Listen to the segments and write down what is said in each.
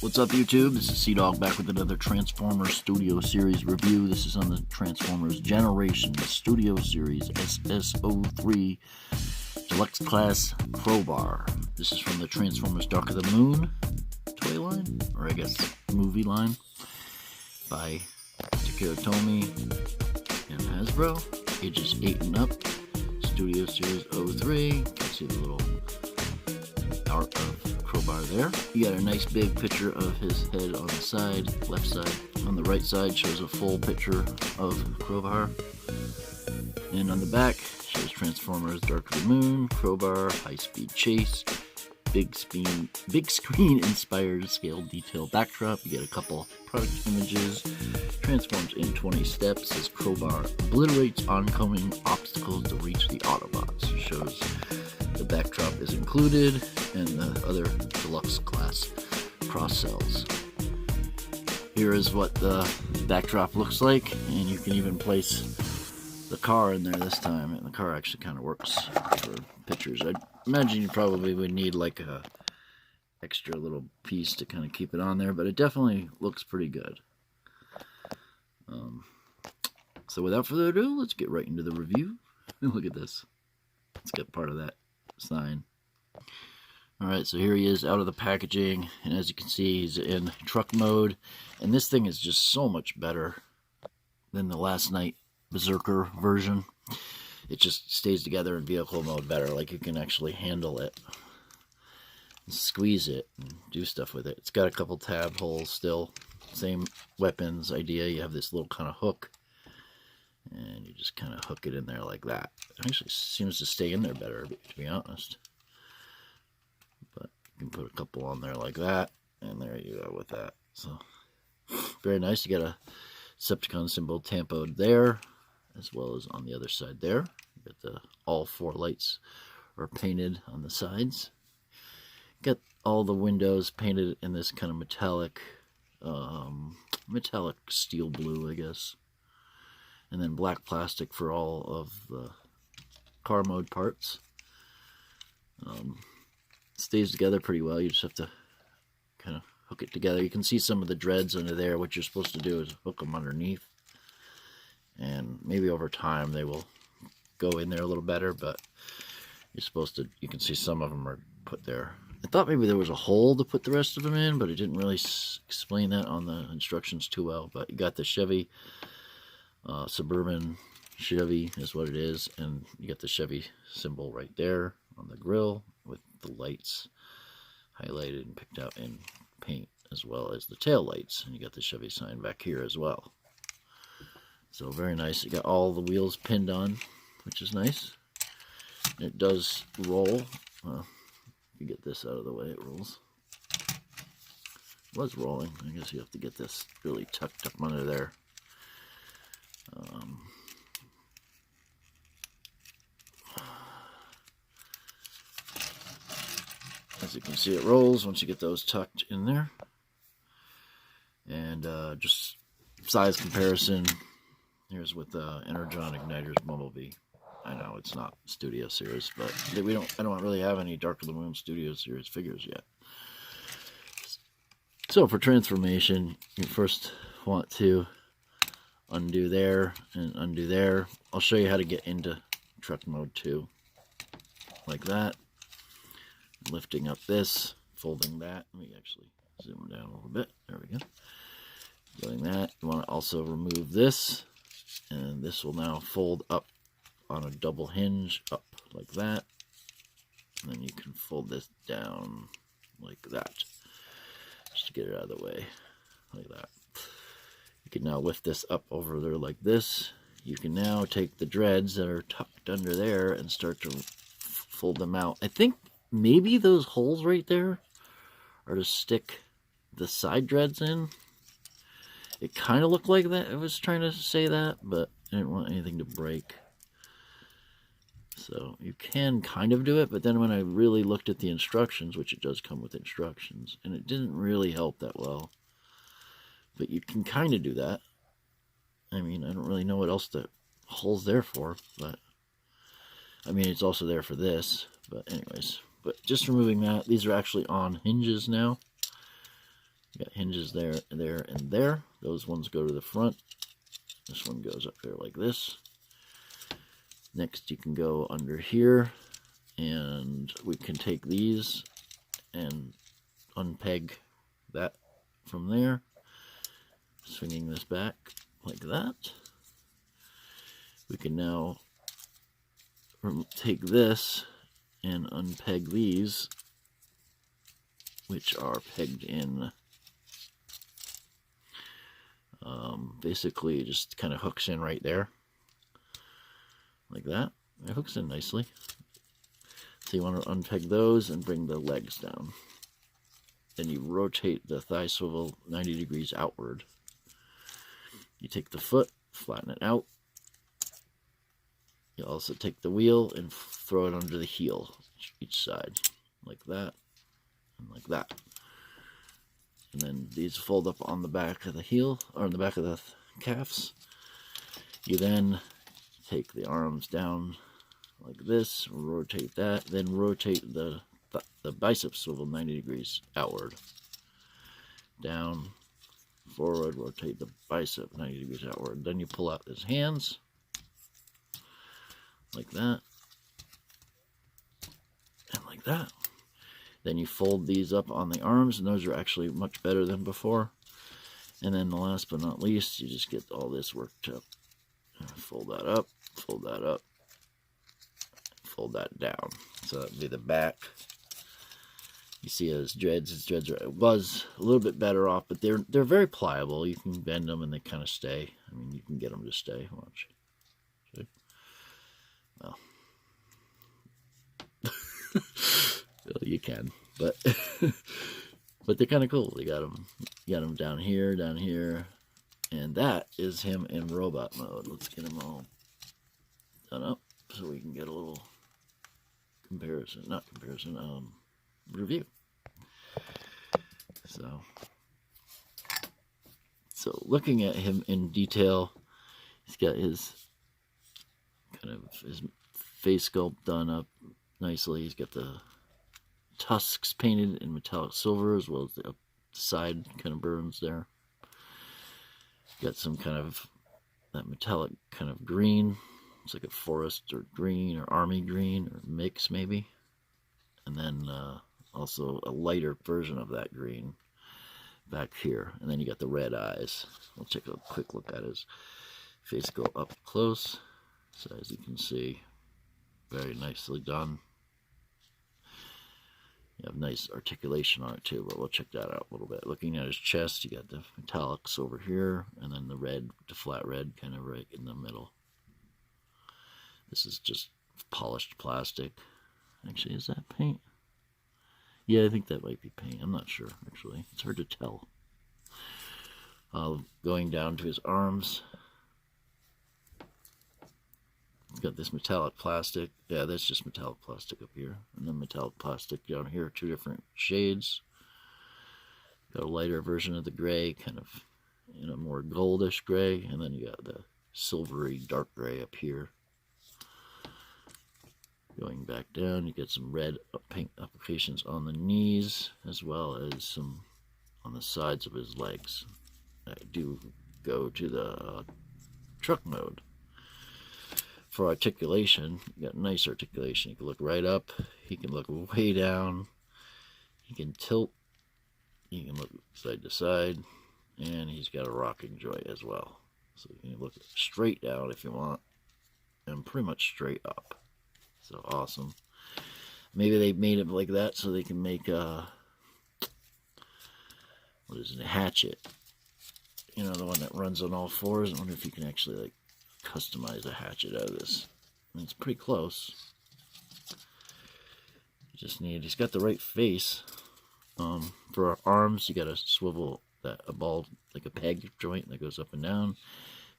What's up, YouTube? This is Cdog back with another Transformers Studio Series review. This is on the Transformers Generation Studio Series SS-03 Deluxe Class Crowbar. This is from the Transformers Dark of the Moon toy line, or I guess movie line, by TakaraTomy and Hasbro. Ages 8 and up. Studio Series 03. You can see the little art of Crowbar there. You got a nice big picture of his head on the side, left side. On the right side shows a full picture of Crowbar. And on the back shows Transformers Dark of the Moon, Crowbar, High Speed Chase, big screen inspired scale detail backdrop. You get a couple product images. Transforms in 20 steps as Crowbar obliterates oncoming obstacles to reach the Autobots. Shows the backdrop is included and the other deluxe class cross cells. Here is what the backdrop looks like, and you can even place the car in there this time, and the car actually kind of works for pictures. I imagine you probably would need like a extra little piece to kind of keep it on there, but it definitely looks pretty good. So without further ado, let's get right into the review. Look at this. Let's get part of that sign. Alright, so here he is out of the packaging, and as you can see, he's in truck mode, and this thing is just so much better than the Last Night Berserker version. It just stays together in vehicle mode better, like you can actually handle it, and squeeze it, and do stuff with it. It's got a couple tab holes still, same weapons idea. You have this little kind of hook, and you just kind of hook it in there like that. It actually seems to stay in there better, to be honest. But you can put a couple on there like that, and there you go with that. So, very nice. You got a Decepticon symbol tampoed there, as well as on the other side there. You got all 4 lights are painted on the sides. Got all the windows painted in this kind of metallic steel blue, I guess. And then black plastic for all of the car mode parts. Stays together pretty well. You just have to kind of hook it together. You can see some of the dreads under there. What you're supposed to do is hook them underneath, and maybe over time they will go in there a little better, but you're supposed to, you can see some of them are put there. I thought maybe there was a hole to put the rest of them in, but it didn't really explain that on the instructions too well. But you got the Chevy, Suburban Chevy is what it is, and you got the Chevy symbol right there on the grill with the lights highlighted and picked out in paint, as well as the tail lights, and you got the Chevy sign back here as well. So very nice. You got all the wheels pinned on, which is nice. It does roll. Well, you get this out of the way, it rolls. It was rolling. I guess you have to get this really tucked up under there. As you can see, it rolls once you get those tucked in there. And just size comparison. Here's with the Energon Igniter's Bumblebee. I know it's not Studio Series, but I don't really have any Dark of the Moon Studio Series figures yet. So for transformation, you first want to undo there and undo there. I'll show you how to get into truck mode too. Like that. Lifting up this, folding that. Let me actually zoom down a little bit. There we go. Doing that. You want to also remove this, and this will now fold up on a double hinge up like that. And then you can fold this down like that, just to get it out of the way, like that. You can now lift this up over there like this. You can now take the dreads that are tucked under there and start to fold them out. I think maybe those holes right there are to stick the side dreads in. It kind of looked like that. I was trying to say that, but I didn't want anything to break. So you can kind of do it, but then when I really looked at the instructions, which it does come with instructions, and it didn't really help that well. But you can kind of do that. I mean, I don't really know what else the hole's there for, but I mean, it's also there for this, but anyways. But just removing that, these are actually on hinges now. You Got hinges there, there, and there. Those ones go to the front. This one goes up there like this. Next, you can go under here, and we can take these and unpeg that from there, swinging this back like that. We can now take this and unpeg these, which are pegged in. Basically, it just kind of hooks in right there, like that. It hooks in nicely. So you want to unpeg those and bring the legs down. Then you rotate the thigh swivel 90 degrees outward. You take the foot, flatten it out. You also take the wheel and throw it under the heel, each side, like that, and like that. And then these fold up on the back of the heel, or on the back of the calves. You then take the arms down like this, rotate that, then rotate the bicep swivel 90 degrees outward. Down, forward, rotate the bicep 90 degrees outward. Then you pull out his hands, like that, and like that. Then you fold these up on the arms, and those are actually much better than before. And then the last but not least, you just get all this worked up. Fold that up, fold that up, fold that down. So that would be the back. You see his dreads. His dreads was a little bit better off, but they're very pliable. You can bend them and they kind of stay. I mean, you can get them to stay. Watch. See? Well, well, you can, but but they're kind of cool. You got them down here, and that is him in robot mode. Let's get him all done up so we can get a little review. So looking at him in detail, he's got his face sculpt done up nicely. He's got the tusks painted in metallic silver, as well as the side kind of burns there. Got some kind of that metallic kind of green. It's like a forest or green or army green or mix maybe. And then also a lighter version of that green back here. And then you got the red eyes. We'll take a quick look at his face go up close. So as you can see, very nicely done. You have nice articulation on it too, but we'll check that out a little bit. Looking at his chest, you got the metallics over here, and then the red, the flat red, kind of right in the middle. This is just polished plastic. Actually, is that paint? Yeah, I think that might be paint. I'm not sure, actually. It's hard to tell. Going down to his arms. Got this metallic plastic. Yeah, that's just metallic plastic up here. And then metallic plastic down here, two different shades. Got a lighter version of the gray, kind of in a more goldish gray. And then you got the silvery dark gray up here. Going back down, you get some red paint applications on the knees, as well as some on the sides of his legs. I do go to the truck mode. For articulation, you got nice articulation. You can look right up, he can look way down, he can tilt, he can look side to side, and he's got a rocking joint as well. So you can look straight down if you want, and pretty much straight up. So awesome. Maybe they made it like that so they can make a, what is it, a hatchet. You know, the one that runs on all fours. I wonder if you can actually like customize a hatchet out of this. I mean, it's pretty close. You just need, he's got the right face. For our arms, you got to swivel a ball, like a peg joint that goes up and down.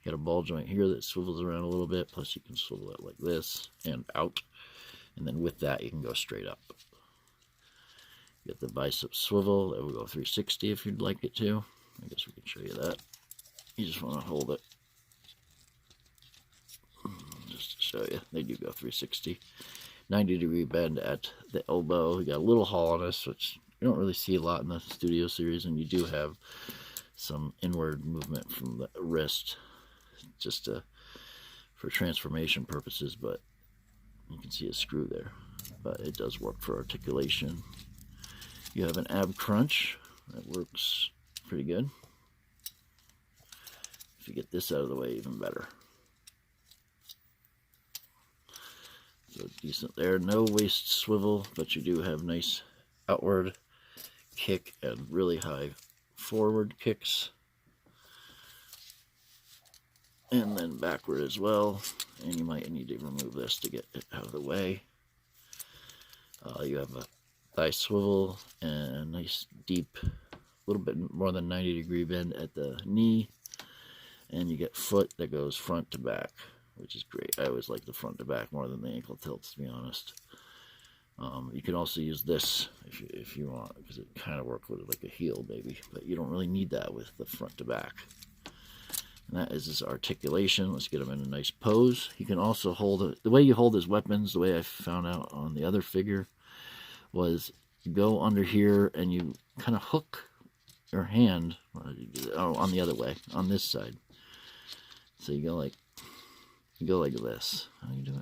You got a ball joint here that swivels around a little bit, plus you can swivel it like this and out. And then with that, you can go straight up. You got the bicep swivel that will go 360 if you'd like it to. I guess we can show you that. You just want to hold it. Just to show you, they do go 360. 90-degree bend at the elbow. You got a little hollowness, which you don't really see a lot in the Studio series, and you do have some inward movement from the wrist, just for transformation purposes, but you can see a screw there. But it does work for articulation. You have an ab crunch that works pretty good. If you get this out of the way, even better. So decent there. No waist swivel, but you do have nice outward kick and really high forward kicks. And then backward as well. And you might need to remove this to get it out of the way. You have a thigh swivel and a nice deep, little bit more than 90-degree bend at the knee. And you get foot that goes front to back, which is great. I always like the front to back more than the ankle tilts, to be honest. You can also use this if you want, because it kind of works with it like a heel, maybe. But you don't really need that with the front to back. And that is his articulation. Let's get him in a nice pose. He can also hold it. The way you hold his weapons, the way I found out on the other figure, was you go under here and you kind of hook your hand on the other way, on this side. So you go like this. How do you do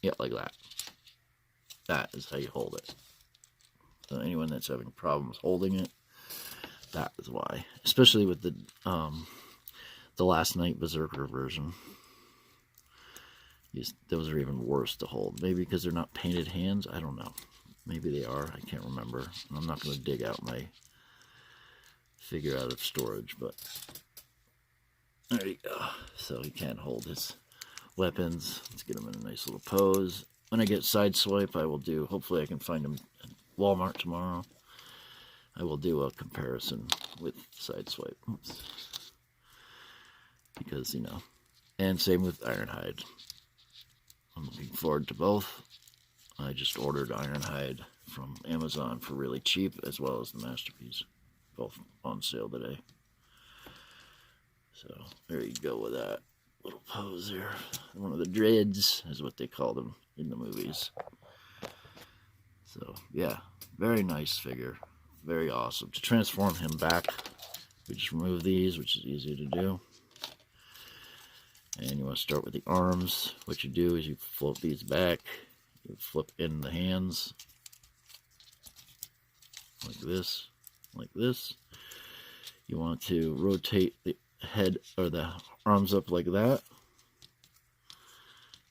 it? Like that. That is how you hold it. So anyone that's having problems holding it, that is why. Especially with the Last Night Berserker version. Those are even worse to hold. Maybe because they're not painted hands. I don't know. Maybe they are. I can't remember. I'm not going to dig out my figure out of storage, but there you go. So he can't hold his weapons. Let's get him in a nice little pose. When I get Sideswipe, I will do, hopefully I can find him at Walmart tomorrow. I will do a comparison with Sideswipe. Oops. Because, you know, and same with Ironhide. I'm looking forward to both. I just ordered Ironhide from Amazon for really cheap, as well as the Masterpiece. Both on sale today. So, there you go with that little pose there. One of the dreads is what they call them in the movies. So, yeah, very nice figure. Very awesome. To transform him back, we just remove these, which is easy to do. And you want to start with the arms. What you do is you flip these back. You flip in the hands. Like this. Like this. You want to rotate the head or the arms up like that.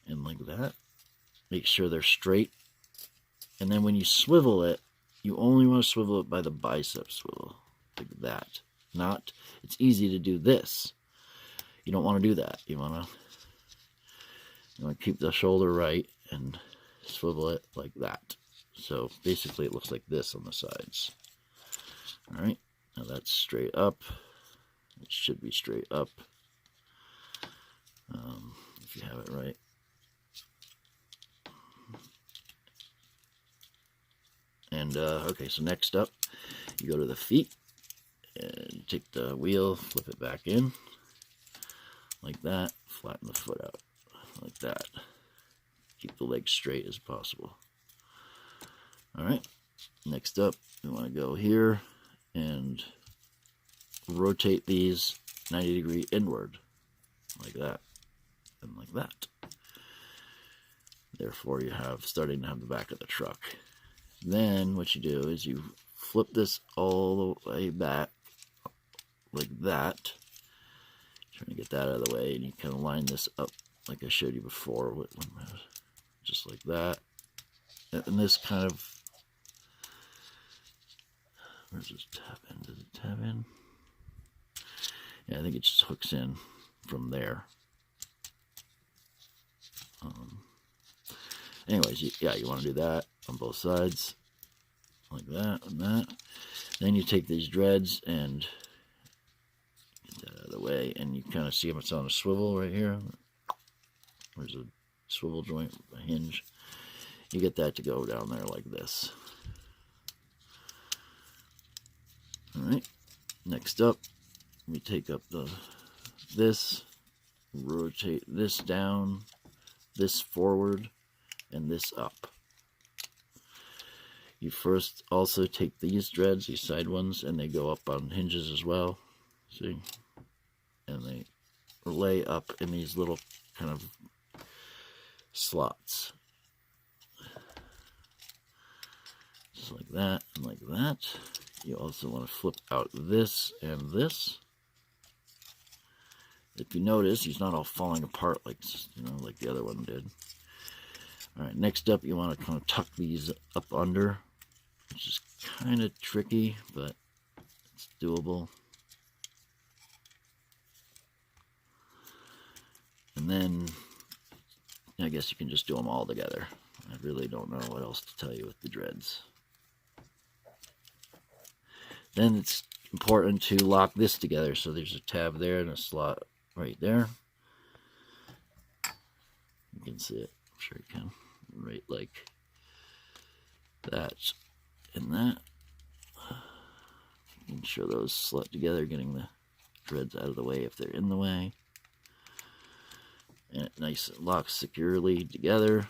And like that. Make sure they're straight. And then when you swivel it, you only want to swivel it by the bicep swivel. Like that. Not, it's easy to do this. You don't want to do that. You want to keep the shoulder right and swivel it like that. So basically it looks like this on the sides. Alright, now that's straight up. It should be straight up. If you have it right. And, okay, so next up, you go to the feet and take the wheel, flip it back in. Like that, flatten the foot out, like that. Keep the legs straight as possible. Alright, next up, we want to go here and rotate these 90-degree inward, like that, and like that. Therefore, you have starting to have the back of the truck. Then, what you do is you flip this all the way back, like that. Trying to get that out of the way, and you kind of line this up like I showed you before, just like that. And this kind of, where's this tab in? Does it tab in? Yeah, I think it just hooks in from there. Anyways, yeah, you want to do that on both sides, like that and that. Then you take these dreads and get that out of the way, and you kind of see them. It's on a swivel right here. There's a swivel joint, a hinge. You get that to go down there like this. Alright, next up, we take up this, rotate this down, this forward, and this up. you first also take these dreads, these side ones, and they go up on hinges as well. See? And they lay up in these little kind of slots. Just like that and like that. You also want to flip out this and this. If you notice, he's not all falling apart like, like the other one did. Alright, next up you want to kind of tuck these up under, which is kind of tricky, but it's doable. And then, I guess you can just do them all together. I really don't know what else to tell you with the dreads. Then it's important to lock this together. So there's a tab there and a slot right there. You can see it. I'm sure you can. Right like that and that. Make sure those slot together, getting the dreads out of the way if they're in the way. And it nice and locks securely together.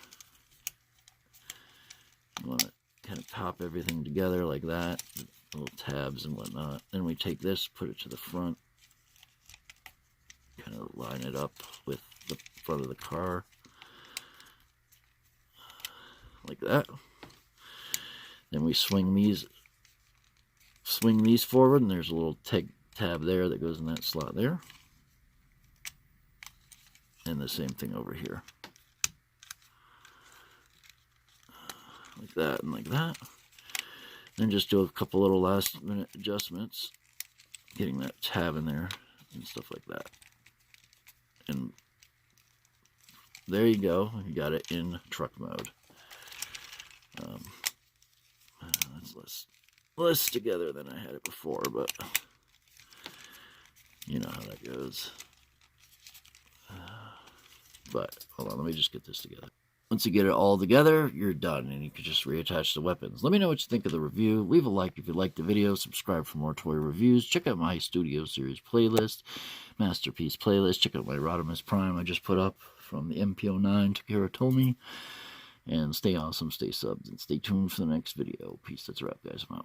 You want to kind of top everything together like that, little tabs and whatnot. Then we take this, put it to the front, kind of line it up with the front of the car like that. Then we swing these forward, and there's a little tab there that goes in that slot there. And the same thing over here. Like that and like that. Then just do a couple little last minute adjustments. Getting that tab in there and stuff like that. And there you go. You got it in truck mode. It's less together than I had it before, but you know how that goes. But hold on, let me just get this together. Once you get it all together, you're done, and you can just reattach the weapons. Let me know what you think of the review. Leave a like if you liked the video. Subscribe for more toy reviews. Check out my Studio Series playlist, Masterpiece playlist. Check out my Rodimus Prime I just put up from the MPO9 TakaraTomy. And stay awesome, stay subbed, and stay tuned for the next video. Peace. That's a wrap, guys. I'm out.